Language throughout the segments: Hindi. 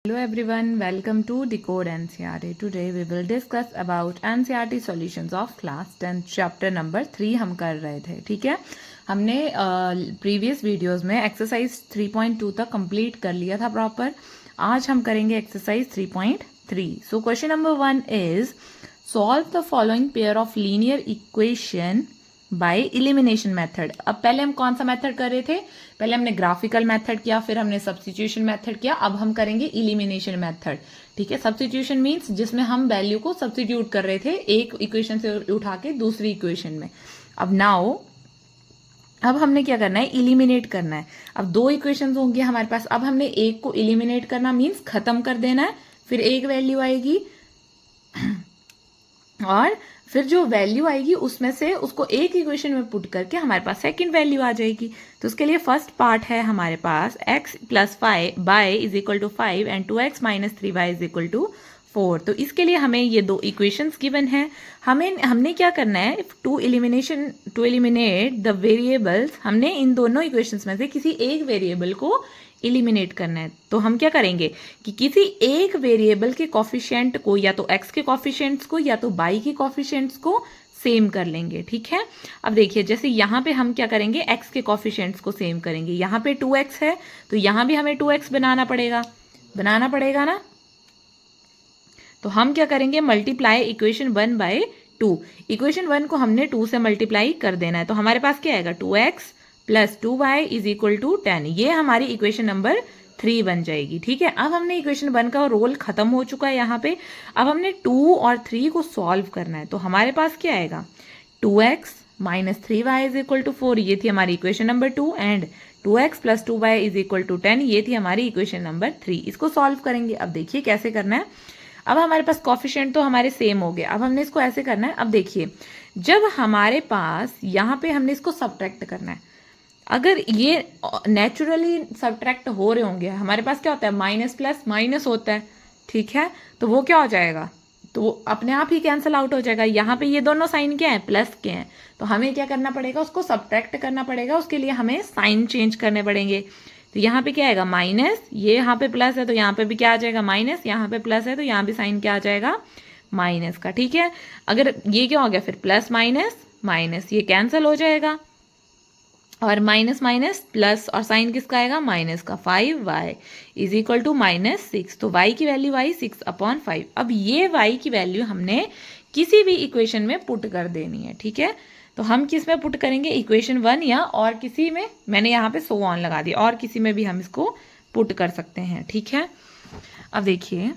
Hello everyone, welcome to Decode NCERT. Today we will discuss about NCERT solutions of class 10 chapter number 3 हम कर रहे थे. ठीक है, हमने प्रीवियस वीडियोस में एक्सरसाइज 3.2 तक कंप्लीट कर लिया था प्रॉपर. आज हम करेंगे exercise 3.3. So question number 1 is solve the following pair of linear equation by elimination method. अब पहले हम कौन सा मेथड कर रहे थे? पहले हमने ग्राफिकल मेथड किया, फिर हमने सब्स्टिट्यूशन मेथड किया, अब हम करेंगे इलिमिनेशन मेथड. ठीक है, सब्स्टिट्यूशन मींस जिसमें हम वैल्यू को सब्स्टिट्यूट कर रहे थे एक इक्वेशन से उठा के दूसरी इक्वेशन में. अब हमने क्या करना है? इलिमिनेट करना है. अब दो इक्वेशंस होंगी हमारे पास. अब हमने एक को इलिमिनेट करना मींस खत्म कर देना है. फिर एक वैल्यू आएगी और फिर जो वैल्यू आएगी उसमें से उसको एक इक्वेशन में पुट करके हमारे पास सेकंड वैल्यू आ जाएगी. तो उसके लिए फर्स्ट पार्ट है हमारे पास x plus 5 y is equal to 5 and 2x minus 3y is equal to 4. तो इसके लिए हमें ये दो इक्वेशंस गिवन है. हमने क्या करना है? टू एलिमिनेट द वेरिएबल्स, हमने इन दोनों इक्वेशंस में से किसी एक वेरिएबल को इलिमिनेट करना है. तो हम क्या करेंगे कि किसी एक वेरिएबल के कॉफिशिएंट को, या तो x के कॉफिशिएंट्स को या तो y के कॉफिशिएंट्स को सेम कर लेंगे. ठीक है, अब देखिए जैसे यहाँ पे हम क्या करेंगे? x के कॉफिशिएंट्स को सेम करेंगे. यहाँ पे 2x है तो यहाँ भी हमें 2x बनाना पड़ेगा ना. तो हम क्या करेंगे? Multiply equation 1 bye 2. इक्वेशन 1 को हमने 2 से मल्टीप्लाई कर देना है. तो हमारे पास क्या आएगा? 2x plus 2y is equal to 10. ये हमारी इक्वेशन नंबर 3 बन जाएगी. ठीक है, अब हमने इक्वेशन 1 का रोल खत्म हो चुका है यहाँ पे. अब हमने 2 और 3 को सॉल्व करना है. तो हमारे पास क्या आएगा? 2x minus 3y is equal to 4. ये थी हमारी equation number 2 and 2x plus 2y is equal to 10. ये थी हमारी इक्वेशन नंबर 3. इसको सॉल्व करेंगे. अब देखिए कैसे करना है. अब हमारे पास कॉफिशिएंट तो हमारे सेम हो गए. अब हमने इसको ऐसे करना है. अब देखिए जब हमारे पास यहाँ पे हमने इसको सब्ट्रैक्ट करना है. अगर ये नेचुरली सब्ट्रैक्ट हो रहे होंगे, हमारे पास क्या होता है? माइनस प्लस माइनस होता है. ठीक है, तो वो क्या हो जाएगा? तो वो अपने आप ही कैंसिल आउट हो जाएगा. यहाँ पे ये दोनों साइन क्या है? प्लस के हैं. तो हमें क्या करना पड़ेगा? उसको सब्ट्रैक्ट करना पड़ेगा. उसके लिए हमें साइन चेंज करने पड़ेंगे. तो यहाँ पे क्या आएगा? माइनस. ये यहाँ पे प्लस है तो यहाँ पे भी क्या आ जाएगा? माइनस. यहाँ पे प्लस है तो यहाँ भी साइन क्या आ जाएगा? माइनस का. ठीक है, अगर ये क्या हो गया फिर? प्लस माइनस माइनस, ये कैंसिल हो जाएगा और माइनस माइनस प्लस, और साइन किसका आएगा? माइनस का. 5y is equal to minus 6. तो y की वैल्यू आई 6/5. अब ये y की वैल्यू हमने किसी भी इक्वेशन में पुट कर देनी है. ठीक है, तो हम किस में पुट करेंगे? इक्वेशन 1 या और किसी में. मैंने यहाँ पे सो ऑन लगा दिया, और किसी में भी हम इसको पुट कर सकते हैं. ठीक है, अब देखिए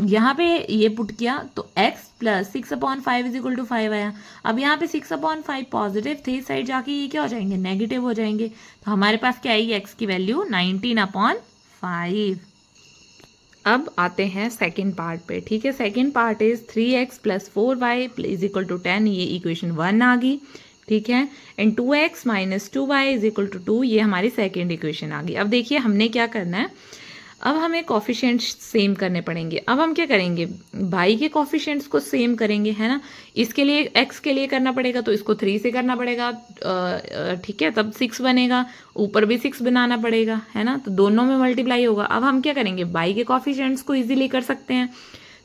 यहाँ पे ये पुट किया तो x plus 6/5 is equal to 5 आया. अब यहाँ पे 6/5 पॉजिटिव थे, इस साइड जाके ये क्या हो जाएंगे? नेगेटिव हो जाएंगे. तो हमारे पास क्या आएगी? x की वैल्यू 19/5. अब आते हैं सेकेंड पार्ट पे. ठीक है, second part is 3x plus 4y is equal to 10. ये इक्वेशन 1 आ गई. ठीक है, and 2x minus 2y is equal to 2. ये हमारी सेकेंड इक्वेशन आ गई. अब देखिए हमने क्या करना है. अब हमें कॉफिशिएंट्स सेम करने पड़ेंगे. अब हम क्या करेंगे? y के कॉफिशिएंट्स को सेम करेंगे, है ना. इसके लिए x के लिए करना पड़ेगा तो इसको 3 से करना पड़ेगा. ठीक है, तब 6 बनेगा. ऊपर भी 6 बनाना पड़ेगा, है ना. तो दोनों में मल्टीप्लाई होगा. अब हम क्या करेंगे? y के कॉफिशिएंट्स को इजीली कर सकते हैं.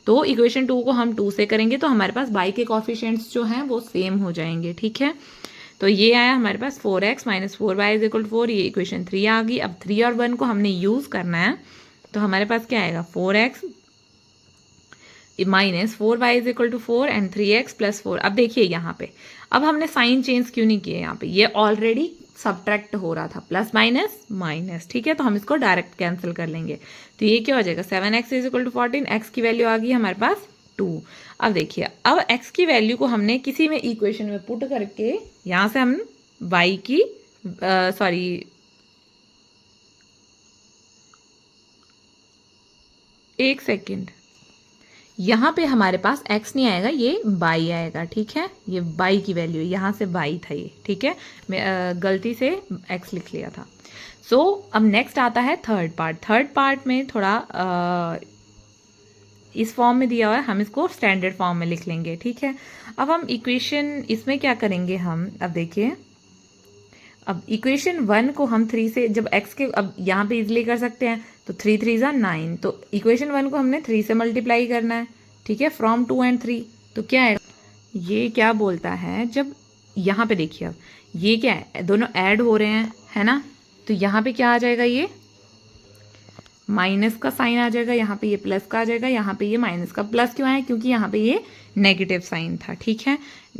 तो इक्वेशन 2 को हम 2 से करेंगे तो हमारे पास y के कॉफिशिएंट्स जो हैं वो सेम हो जाएंगे. ठीक है, तो ये आया हमारे पास 4x minus 4y is equal to 4. ये इक्वेशन 3 आ गई. अब 3 और 1 को हमने यूज करना है. तो हमारे पास क्या आएगा? 4x minus 4y is equal to 4 and 3x plus 4. अब देखिए यहाँ पे अब हमने साइन चेंज क्यों नहीं किए? यहाँ पे ये ऑलरेडी सब्ट्रैक्ट हो रहा था, प्लस माइनस माइनस. ठीक है, तो हम इसको डायरेक्ट कैंसिल कर लेंगे. तो ये क्या हो जाएगा? 7x is equal to 14. x की वैल्यू आ गई हमारे पास 2. अब देखिए अब x की वैल्यू को हमने किसी में इक्वेशन में पुट करके यहाँ से हम y की एक सेकेंड, यहाँ पे हमारे पास x नहीं आएगा, ये y आएगा. ठीक है, ये y की वैल्यू, यहाँ से y था ये. ठीक है, मैं गलती से x लिख लिया था. सो अब नेक्स्ट आता है थर्ड पार्ट. थर्ड पार्ट में थोड़ा इस फॉर्म में दिया हुआ है, हम इसको स्टैंडर्ड फॉर्म में लिख लेंगे. ठीक है, अब हम इक्वेशन इसमें क्या करेंगे हम? अब देखिए अब इक्वेशन 1 को हम 3 से, जब x के, अब यहाँ पे इजीली कर सकते हैं तो 3 3 ज़ा 9, तो इक्वेशन 1 को हमने 3 से मल्टीप्लाई करना है, ठीक है, फ्रॉम 2 and 3। तो क्या है, ये क्या बोलता है, जब यहाँ पे देखिए अब ये क्या है, दोनों ऐड हो रहे हैं, है ना, तो यहाँ पे क्या आ जाएगा, ये माइनस का साइन आ जाएगा, यहाँ पे ये प्लस का आ जाएगा, यहाँ पे ये माइनस का। प्लस क्यों आया, क्योंकि यहाँ पे ये नेगेटिव साइन था, ठीक है।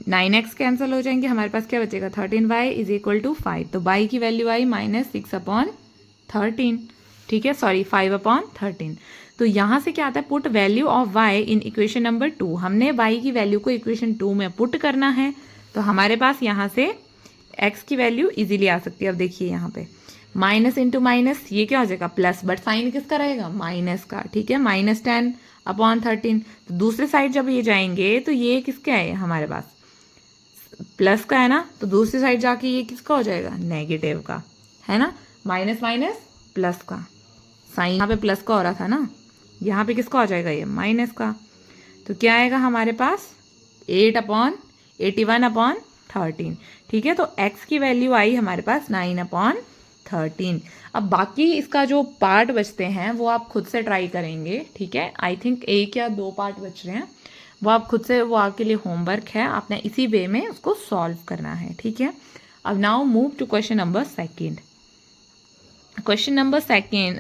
9x कैंसिल हो जाएंगे, हमारे पास क्या बचेगा, 13y इज इक्वल टू 5। तो y की वैल्यू आई -6/13, ठीक है, सॉरी 5/13। तो यहाँ से क्या आता है, put value of y in equation number 2। हमने y की वैल्यू को इक्वेशन 2 में पुट करना है, तो हमारे पास यहाँ से x की वैल्यू इजीली आ सकती है। अब देखिए यहाँ पे माइनस इंटू माइनस, ये क्या हो जाएगा प्लस, बट साइन किसका रहेगा, माइनस का, ठीक है, -10/13। तो दूसरे साइड जब ये जाएंगे तो ये किसका है, हमारे पास प्लस का है ना, तो दूसरी साइड जाके ये किसका हो जाएगा, नेगेटिव का, है ना, माइनस माइनस प्लस का, साइन यहाँ पे प्लस का हो रहा था ना, यहाँ पे किसका हो जाएगा, ये माइनस का। तो क्या आएगा हमारे पास 8/81/13, ठीक है। तो x की वैल्यू आई हमारे पास 9/13। अब बाकी इसका जो पार्ट बचते हैं वो आप खुद से ट्राई करेंगे, ठीक है। आई थिंक 1 या 2 पार्ट बच रहे हैं, वो आप खुद से, वो आपके लिए होमवर्क है, आपने इसी वे में उसको सॉल्व करना है, ठीक है। अब now move to question number second. Question number second,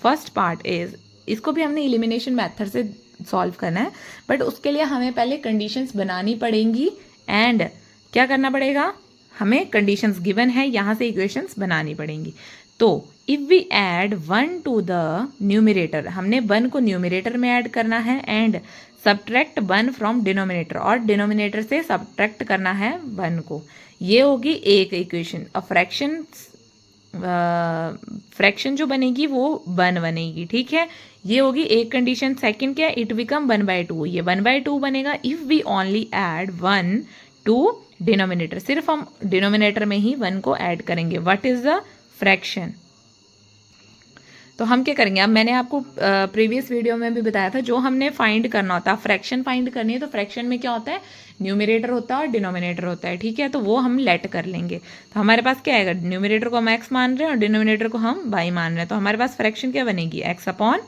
first part is, इसको भी हमने एलिमिनेशन मेथड से सॉल्व करना है, बट उसके लिए हमें पहले कंडीशंस बनानी पड़ेंगी एंड क्या करना पड़ेगा, हमें कंडीशंस गिवन है, यहाँ से इक्वेशंस बनानी पड़ेंगी। तो if we add 1 to the numerator, हमने 1 को न्यूमरेटर में ऐड करना है एंड सब्ट्रैक्ट 1 फ्रॉम डिनोमिनेटर, और डिनोमिनेटर से सब्ट्रैक्ट करना है 1 को। ये होगी एक इक्वेशन। और फ्रैक्शन जो बनेगी वो 1 बनेगी, ठीक है, ये होगी एक कंडीशन। सेकंड क्या है, इट बिकम 1/2, ये 1/2 बनेगा if we only add 1 to denominator, सिर्फ हम डिनोमिनेटर में ही 1 को ऐड करेंगे। व्हाट इज द फ्रैक्शन, तो हम क्या करेंगे, अब मैंने आपको प्रीवियस वीडियो में भी बताया था, जो हमने फाइंड करना होता है, फ्रैक्शन फाइंड करनी है, तो फ्रैक्शन में क्या होता है, न्यूमरेटर होता है और डिनोमिनेटर होता है, ठीक है। तो वो हम लेट कर लेंगे, तो हमारे पास क्या आएगा, न्यूमरेटर को हम x मान रहे हैं और डिनोमिनेटर को हम y मान रहे हैं, तो हमारे पास फ्रैक्शन क्या बनेगी, x/y,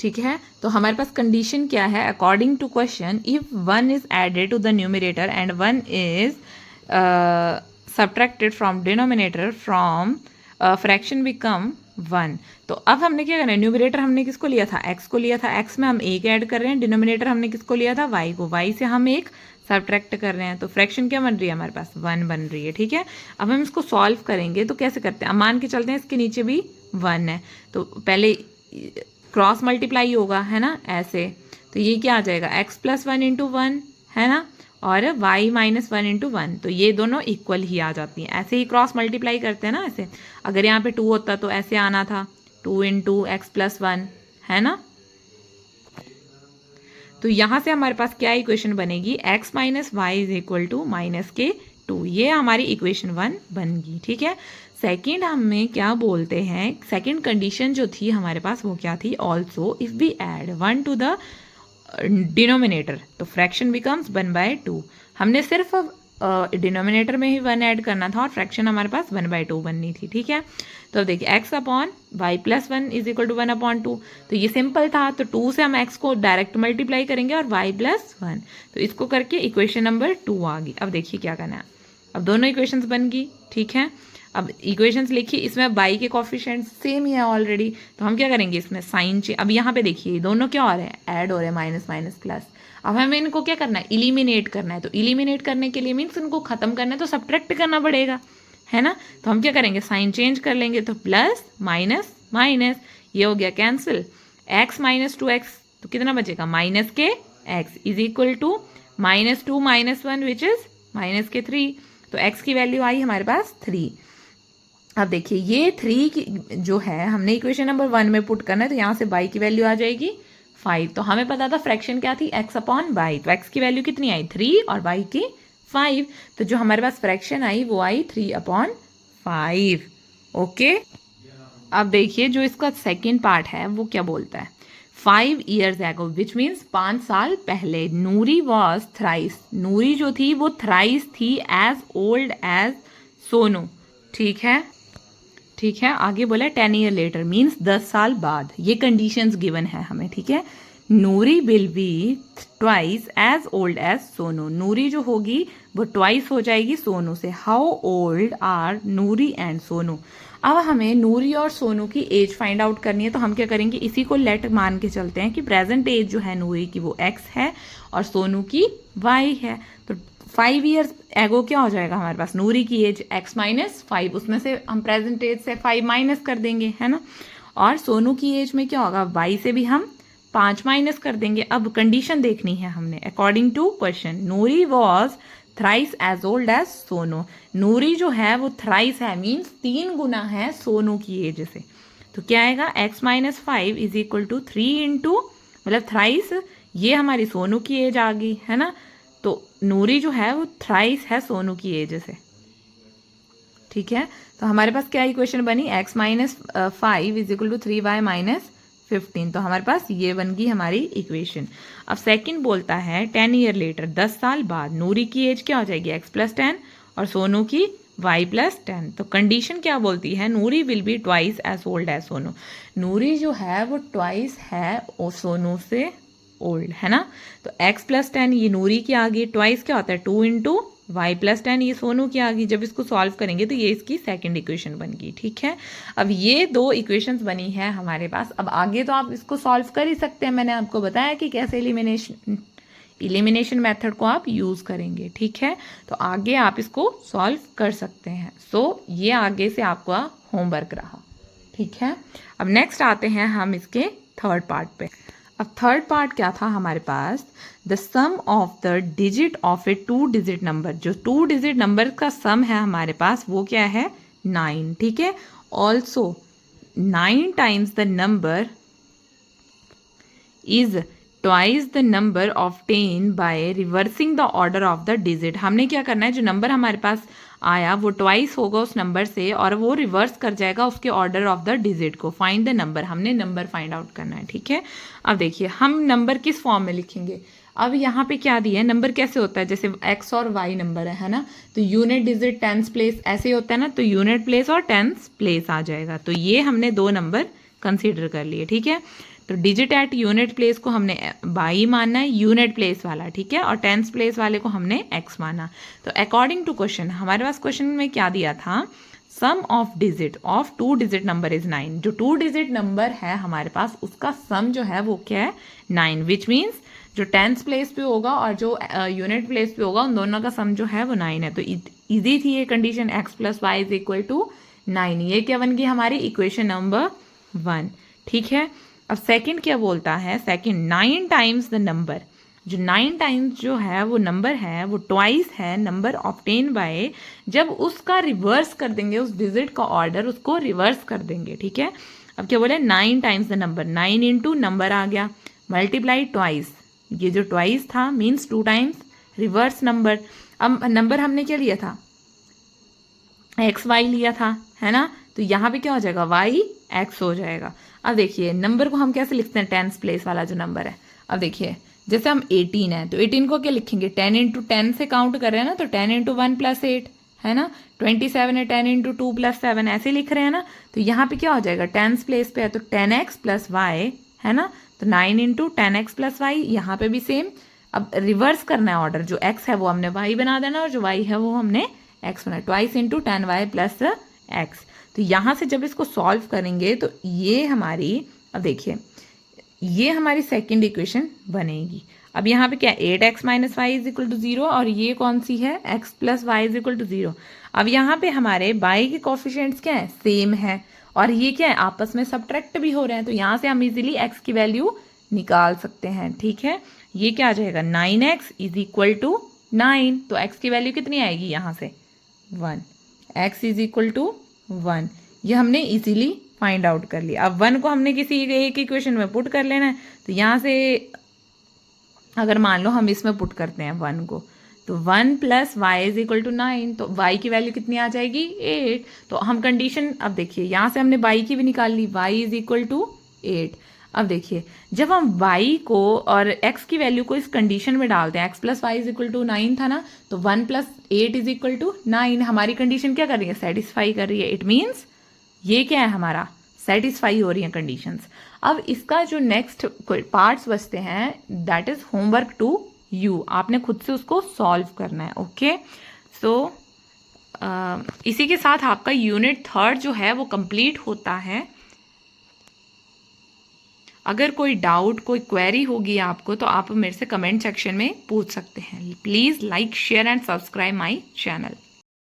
ठीक है। तो हमारे पास कंडीशन क्या है, according to question, if 1 is added to the numerator and 1 is subtracted from denominator, from fraction become 1। तो अब हमने क्या करना है, न्यूमरेटर हमने किसको लिया था, x को लिया था, x में हम 1 ऐड कर रहे हैं, डिनोमिनेटर हमने किसको लिया था, y को, y से हम 1 सब्ट्रैक्ट कर रहे हैं, तो फ्रैक्शन क्या बन रही है, हमारे पास 1 बन रही है, ठीक है। अब हम इसको सॉल्व करेंगे, तो कैसे करते हैं, अब मान के चलते हैं इसके नीचे भी 1 है, तो पहले क्रॉस मल्टीप्लाई होगा, है ना, ऐसे, तो ये क्या आ जाएगा, x+1 × 1, है ना, और y -1 × 1, तो ये दोनों इक्वल ही आ जाती हैं। ऐसे ही क्रॉस मल्टीप्लाई करते हैं ना, ऐसे, अगर यहाँ पे 2 होता तो ऐसे आना था, 2 × x+1, है ना। तो यहाँ से हमारे पास क्या इक्वेशन बनेगी, x - y = -k2, ये हमारी इक्वेशन 1 बन गई, ठीक है। सेकेंड हमें क्या बोलते हैं, सेकेंड कंडीशन जो थी हमारे पास वो क्या थी, also if we add 1 to the denominator, तो फ्रैक्शन बिकम्स 1/2। हमने सिर्फ डिनोमिनेटर में ही 1 ऐड करना था और फ्रैक्शन हमारे पास 1/2 बननी थी, ठीक है। तो अब देखिए x/y + 1 = 1/2, तो ये सिंपल था, तो 2 से हम x को डायरेक्ट मल्टीप्लाई करेंगे और y + 1, तो इसको करके इक्वेशन नंबर 2 आ गई। अब देखिए क्या करना है, अब दोनों इक्वेशंस बन गई, ठीक है। अब इक्वेशंस लिखिए, इसमें y के कोफिशिएंट सेम ही है ऑलरेडी, तो हम क्या करेंगे, इसमें साइन चेंज, अब यहाँ पे देखिए दोनों क्या हो रहे हैं, ऐड हो रहे हैं, माइनस माइनस प्लस। अब हमें इनको क्या करना है, इलिमिनेट करना है, तो इलिमिनेट करने के लिए मीन्स इनको खत्म करना है, तो सब्ट्रैक्ट करना पड़ेगा, है ना। तो हम क्या करेंगे, साइन चेंज कर लेंगे, तो प्लस माइनस माइनस, ये हो गया कैंसिल, x - 2x, तो कितना बचेगा, -kx = -2 - 1 विच इज -k3, तो x की वैल्यू आई हमारे पास 3। अब देखिए ये 3 की जो है हमने इक्वेशन नंबर 1 में पुट करना है, तो यहाँ से y की वैल्यू आ जाएगी 5। तो हमें पता था फ्रैक्शन क्या थी, x/y, तो x की वैल्यू कितनी आई 3 और y की 5, तो जो हमारे पास फ्रैक्शन आई वो आई 3/5। ओके, अब देखिए जो इसका सेकेंड पार्ट है वो क्या बोलता है, 5 years ago, विच मीन्स 5 साल पहले, नूरी वॉज थ्राइस, नूरी जो थी वो थ्राइस थी एज ओल्ड एज सोनू, ठीक है। ठीक है, आगे बोला 10 ईयर लेटर मीन्स 10 साल बाद, ये कंडीशंस गिवन है हमें, ठीक है। Noori will be twice as old as Sonu, Noori जो होगी वो ट्वाइस हो जाएगी सोनू से। How old are Noori and Sonu, अब हमें नूरी और सोनू की एज फाइंड आउट करनी है, तो हम क्या करेंगे, इसी को लेट मान के चलते हैं कि प्रेजेंट एज जो है नूरी की वो x है और सोनू की y है। तो 5 ईयर्स एगो क्या हो जाएगा हमारे पास, नूरी की एज x माइनस 5, उसमें से हम प्रेजेंट एज से 5 माइनस कर देंगे, है ना। और सोनू की एज में क्या होगा, y से भी हम 5 माइनस कर देंगे। अब कंडीशन देखनी है हमने, according to question Noori was thrice as old as Sonu, Noori जो है वो थ्राइस है मीन्स 3 गुना है सोनू की एज से। तो क्या आएगा, x minus 5 is equal to 3 into, मतलब थ्राइस, ये हमारी सोनू की एज आ गई, है ना। तो नूरी जो है वो थ्राइस है सोनू की एज से, ठीक है। तो हमारे पास क्या इक्वेशन बनी, x minus 5 is equal to 3y minus 15, तो हमारे पास ये बन गई हमारी इक्वेशन। अब सेकंड बोलता है 10 ईयर लेटर, 10 साल बाद नूरी की एज क्या हो जाएगी, x प्लस 10 और सोनू की y प्लस 10। तो कंडीशन क्या बोलती है, Noori will be twice as old as Sonu, Noori जो है वो ट्वाइस है सोनू से ओल्ड, है ना। तो x प्लस 10 ये नूरी की आ गई, ट्वाइस क्या होता है 2 इंटू y प्लस 10 ये सोनू की आ गई। जब इसको सॉल्व करेंगे तो ये इसकी सेकंड इक्वेशन बन गई, ठीक है। अब ये 2 इक्वेशंस बनी है हमारे पास। अब आगे तो आप इसको सॉल्व कर ही सकते हैं, मैंने आपको बताया कि कैसे इलिमिनेशन मेथड को आप यूज़ करेंगे, ठीक है। तो आगे आप इसको सॉल्व कर सकते हैं। सो ये आगे से आपका होमवर्क रहा, ठीक है। अब नेक्स्ट आते हैं हम इसके थर्ड पार्ट पे। अब थर्ड पार्ट क्या था हमारे पास, the sum of the digit of a 2 digit number, जो 2 डिजिट नंबर का सम है हमारे पास वो क्या है 9, ठीक है। Also 9 times the number is twice the number of 10 by reversing the order of the digit. हमने क्या करना है, जो नंबर हमारे पास आया वो ट्वाइस होगा उस नंबर से और वो रिवर्स कर जाएगा उसके ऑर्डर ऑफ द डिजिट को। फाइंड द नंबर, हमने नंबर फाइंड आउट करना है, ठीक है। अब देखिए हम नंबर किस फॉर्म में लिखेंगे, अब यहाँ पे क्या दिया है, नंबर कैसे होता है, जैसे x और y नंबर है ना, तो यूनिट डिजिट टेंस प्लेस ऐसे होता है ना, तो यूनिट प्लेस और टेंस प्लेस आ जाएगा। तो ये हमने 2 नंबर कंसीडर कर लिए, ठीक है। तो डिजिट एट यूनिट प्लेस को हमने y मानना है, यूनिट प्लेस वाला, ठीक है, और टेंस प्लेस वाले को हमने x माना। तो अकॉर्डिंग टू क्वेश्चन, हमारे पास क्वेश्चन में क्या दिया था, sum of digit of 2 digit number is 9, जो 2 डिजिट नंबर है हमारे पास उसका सम जो है वो क्या है 9, विच मीन्स जो टेंस प्लेस पे होगा और जो यूनिट प्लेस पे होगा उन दोनों का सम जो है वो 9 है। तो इजी थी ये condition, x plus y is equal to 9, ये क्या बन गई हमारी इक्वेशन नंबर 1, ठीक है। अब सेकंड क्या बोलता है, सेकंड 9 टाइम्स द नंबर, जो 9 टाइम्स जो है वो नंबर है वो ट्वाइस है नंबर ऑब्टेन बाय, जब उसका रिवर्स कर देंगे उस डिजिट का ऑर्डर उसको रिवर्स कर देंगे, ठीक है। अब क्या बोले 9 times the number, 9 into number आ गया मल्टीप्लाई ट्वाइस, ये जो ट्वाइस था मीन्स 2 टाइम्स रिवर्स नंबर। अब नंबर हमने क्या लिया था, एक्स वाई लिया था, है ना, तो यहाँ पे क्या हो जाएगा वाई एक्स हो जाएगा। अब देखिए नंबर को हम कैसे लिखते हैं, टेंस प्लेस वाला जो नंबर है। अब देखिए जैसे हम 18 है तो 18 को क्या लिखेंगे, 10 इंटू 10 से काउंट कर रहे हैं ना, तो 10 इंटू 1 प्लस 8 है ना, 27 है 10 इंटू 2 प्लस 7 ऐसे लिख रहे हैं ना। तो यहाँ पे क्या हो जाएगा, टेंस प्लेस पे है तो 10x प्लस वाई है ना, तो 9 इंटू 10x प्लस वाई, यहाँ पे भी सेम। अब रिवर्स करना है ऑर्डर, जो x है वो हमने y बना देना और जो y है वो हमने x बना, twice into 10y plus x। तो यहाँ से जब इसको सॉल्व करेंगे तो ये हमारी, अब देखिए ये हमारी सेकंड इक्वेशन बनेगी। अब यहाँ पे क्या 8x minus y is equal to 0 और ये कौन सी है x plus y is equal to 0। अब यहाँ पे हमारे y के कोफिशिएंट्स क्या है, सेम है, और ये क्या है आपस में सब्ट्रैक्ट भी हो रहे हैं, तो यहाँ से हम इजीली x की वैल्यू निकाल सकते हैं, ठीक है। ये क्या आ जाएगा 9x इज इक्वल टू 9, तो x की वैल्यू कितनी आएगी यहाँ से 1, x इज इक्वल टू 1, ये हमने इजीली फाइंड आउट कर लिया। अब 1 को हमने किसी एक इक्वेशन में पुट कर लेना है, तो यहाँ से अगर मान लो हम इसमें पुट करते हैं 1 को, तो 1 plus y is equal to 9, तो y की वैल्यू कितनी आ जाएगी 8। तो हम कंडीशन, अब देखिए यहाँ से हमने y की भी निकाल ली, y इज इक्वल टू 8। अब देखिए जब हम y को और x की वैल्यू को इस कंडीशन में डालते हैं, x plus y is equal to 9 था ना, तो 1 प्लस 8 इज इक्वल टू 9, हमारी कंडीशन क्या कर रही है, सेटिस्फाई कर रही है। इट मीन्स ये क्या है हमारा, सेटिस्फाई हो रही हैं कंडीशंस। अब इसका जो नेक्स्ट पार्ट्स बचते हैं that is homework to you, आपने खुद से उसको सॉल्व करना है। ओके सो इसी के साथ आपका यूनिट 3 जो है वो कंप्लीट होता है। अगर कोई डाउट, कोई क्वेरी होगी आपको तो आप मेरे से कमेंट सेक्शन में पूछ सकते हैं। Please like, share and subscribe my channel.